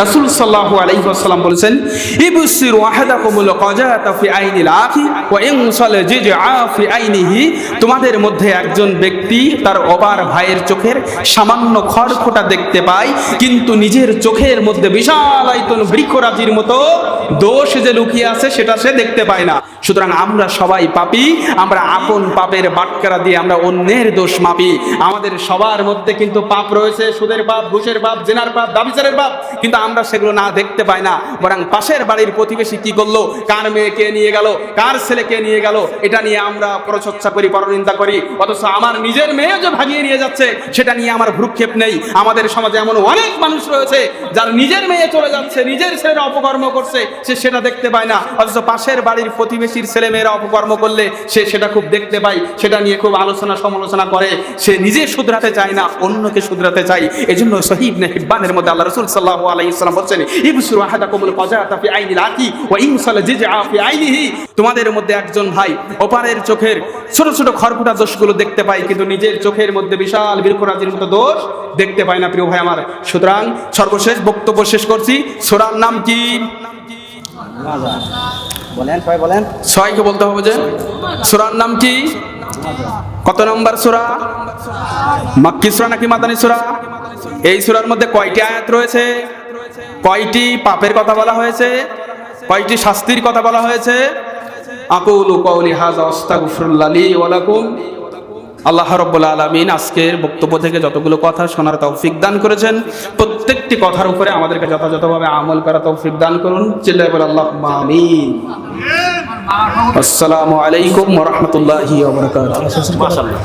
রাসূল সাল্লাল্লাহু আলাইহি ওয়াসাল্লাম বলেছেন, ইবসিরু আহাদাকুমুল কাজাতা ফি আইনিল আখি ওয়া ইনসাল জিজআ ফি আইনিহি। তোমাদের মধ্যে একজন ব্যক্তি তার অপার ভাইয়ের চোখের সামান্য খড়খোটা দেখতে পায়, কিন্তু নিজের চোখের মধ্যে বিশাল আয়তন বৃক্ষরাজির মতো দোষ যে লুকিয়ে আছে সেটা সে দেখতে পায় না। সুতরাং আমরা সবাই পাপী, আমরা আপন পাপের বাটখারা দিয়ে আমরা অন্যের দোষ মাপি। আমাদের সবার মধ্যে কিন্তু পাপ রয়েছে, সুদের পাপ, ঘুষের পাপ, জেনার পাপ, ব্যভিচারের পাপ, কিন্তু আমরা সেগুলো না দেখতে পাই না। বরং পাশের বাড়ির প্রতিবেশী কি করলো, কার মেয়েকে নিয়ে গেল, কার ছেলেকে নিয়ে গেল, এটা নিয়ে আমরা প্রশংসা করি, পরনিন্দা করি। অথচ আমার নিজের মেয়ে যে ভাগিয়ে নিয়ে যাচ্ছে সেটা নিয়ে আমার ভ্রুক্ষেপ নেই। আমাদের সমাজে এমন অনেক মানুষ রয়েছে যার নিজের মেয়ে চলে যাচ্ছে, নিজের ছেলেরা অপকর্ম করছে, সে সেটা দেখতে পায় না। অথচ পাশের বাড়ির প্রতিবেশীর ছেলে মেয়েরা অপকর্ম করলে সে সেটা খুব দেখতে পায়, সেটা নিয়ে খুব আলোচনা সমালোচনা করে। সে নিজে শুধরাতে চায় না, অন্যকে শুধরাতে চায়। এজন্য সহিহ ইবনে হিব্বানের মধ্যে আল্লাহ রাসূল সাল্লাল্লাহু আলাইহি ওয়াসাল্লাম বলেন, ইবসিরু আহাদাকুমুল কাজাতা ফি আইনিল আখি ওয়া ইনসাল জিজআ ফি আইনিহি। তোমাদের মধ্যে একজন ভাই অপারের চোখের ছোট ছোট খড়কুটা দোষগুলো দেখতে পায়, কিন্তু নিজের চোখের মধ্যে বিশাল বৃক্ষরাজির মতো দোষ দেখতে পায় না। প্রিয় ভাই আমার, সুতরাং সর্বশেষ বক্তব্য শেষ করছি। সূরার নাম কি? বলেন, সবাই বলেন। সবাইকে বলতে হবে যে সূরার নাম কি? কত নম্বর সূরা? মাক্কি সূরা নাকি মাদানী সূরা? এই সূরার মধ্যে কয়টি আয়াত রয়েছে? কয়টি পাপের কথা বলা হয়েছে? কয়টি শাস্তির কথা বলা হয়েছে? আকুলু কাউলি হাযা আস্তাগফিরুল্লাহ লি ওয়া লাকুম। আল্লাহ রাব্বুল আলামিন আজকের বক্তব্য থেকে যতগুলো কথা শোনার তৌফিক দান করেছেন, প্রত্যেকটি কথার উপরে আমাদেরকে যথাযথভাবে আমল করা তৌফিক দান করুন। চিল্লায়ে বলেন আল্লাহুম্মা আমিন। আসসালামু আলাইকুম ওয়া রাহমাতুল্লাহি ওয়া বারাকাতুহু। মাশাআল্লাহ।